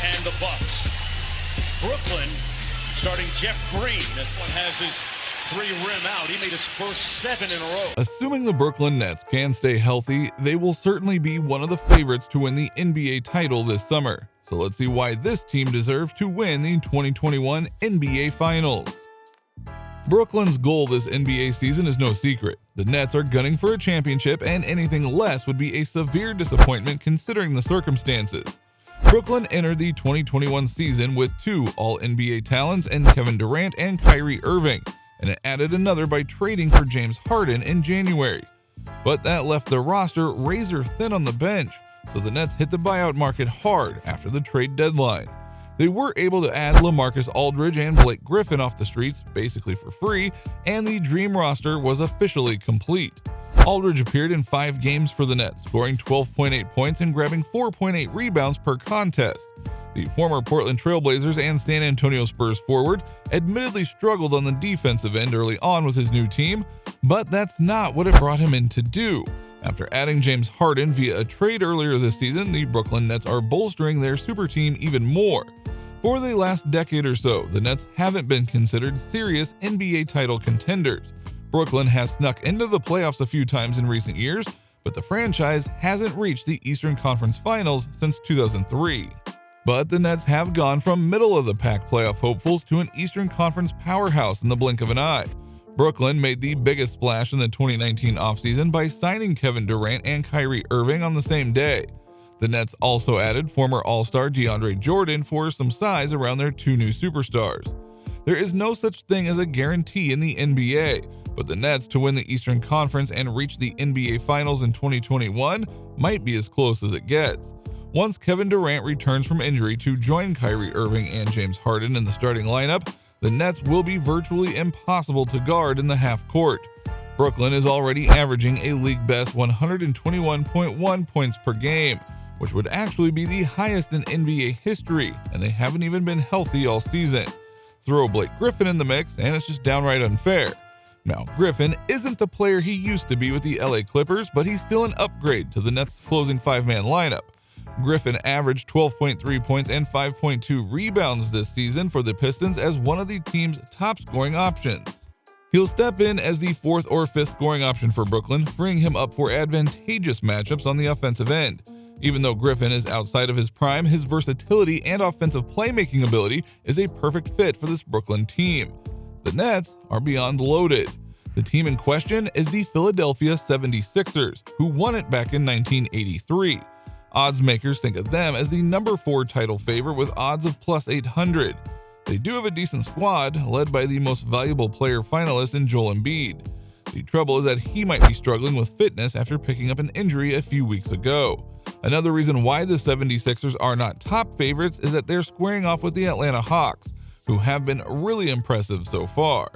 and the Bucks. Brooklyn starting Jeff Green. This one has his 3-rim out. He made his first 7 in a row. Assuming the Brooklyn Nets can stay healthy, they will certainly be one of the favorites to win the NBA title this summer. So let's see why this team deserves to win the 2021 NBA Finals. Brooklyn's goal this NBA season is no secret. The Nets are gunning for a championship, and anything less would be a severe disappointment considering the circumstances. Brooklyn entered the 2021 season with 2 All-NBA talents in Kevin Durant and Kyrie Irving, and it added another by trading for James Harden in January. But that left the roster razor thin on the bench, so the Nets hit the buyout market hard after the trade deadline. They were able to add LaMarcus Aldridge and Blake Griffin off the streets basically for free, and the dream roster was officially complete. Aldridge appeared in 5 games for the Nets, scoring 12.8 points and grabbing 4.8 rebounds per contest. The former Portland Trail Blazers and San Antonio Spurs forward admittedly struggled on the defensive end early on with his new team, but that's not what it brought him in to do. After adding James Harden via a trade earlier this season, the Brooklyn Nets are bolstering their super team even more. For the last decade or so, the Nets haven't been considered serious NBA title contenders. Brooklyn has snuck into the playoffs a few times in recent years, but the franchise hasn't reached the Eastern Conference Finals since 2003. But the Nets have gone from middle-of-the-pack playoff hopefuls to an Eastern Conference powerhouse in the blink of an eye. Brooklyn made the biggest splash in the 2019 offseason by signing Kevin Durant and Kyrie Irving on the same day. The Nets also added former All-Star DeAndre Jordan for some size around their 2 new superstars. There is no such thing as a guarantee in the NBA, but the Nets to win the Eastern Conference and reach the NBA Finals in 2021 might be as close as it gets. Once Kevin Durant returns from injury to join Kyrie Irving and James Harden in the starting lineup, the Nets will be virtually impossible to guard in the half court. Brooklyn is already averaging a league-best 121.1 points per game, which would actually be the highest in NBA history, and they haven't even been healthy all season. Throw Blake Griffin in the mix, and it's just downright unfair. Now, Griffin isn't the player he used to be with the LA Clippers, but he's still an upgrade to the Nets' closing 5-man lineup. Griffin averaged 12.3 points and 5.2 rebounds this season for the Pistons as one of the team's top scoring options. He'll step in as the 4th or 5th scoring option for Brooklyn, freeing him up for advantageous matchups on the offensive end. Even though Griffin is outside of his prime, his versatility and offensive playmaking ability is a perfect fit for this Brooklyn team. The Nets are beyond loaded. The team in question is the Philadelphia 76ers, who won it back in 1983. Odds makers think of them as the number 4 title favorite with odds of plus 800. They do have a decent squad, led by the most valuable player finalist in Joel Embiid. The trouble is that he might be struggling with fitness after picking up an injury a few weeks ago. Another reason why the 76ers are not top favorites is that they're squaring off with the Atlanta Hawks, who have been really impressive so far.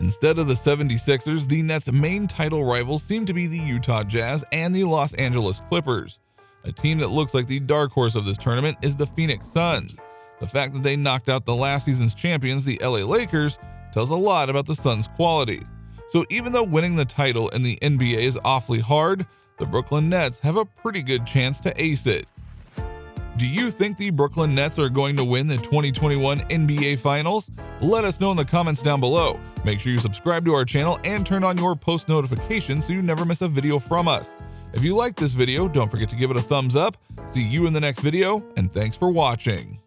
Instead of the 76ers, the Nets' main title rivals seem to be the Utah Jazz and the Los Angeles Clippers. A team that looks like the dark horse of this tournament is the Phoenix Suns. The fact that they knocked out the last season's champions, the LA Lakers, tells a lot about the Suns' quality. So even though winning the title in the NBA is awfully hard, the Brooklyn Nets have a pretty good chance to ace it. Do you think the Brooklyn Nets are going to win the 2021 NBA Finals? Let us know in the comments down below. Make sure you subscribe to our channel and turn on your post notifications so you never miss a video from us. If you like this video, don't forget to give it a thumbs up. See you in the next video, and thanks for watching.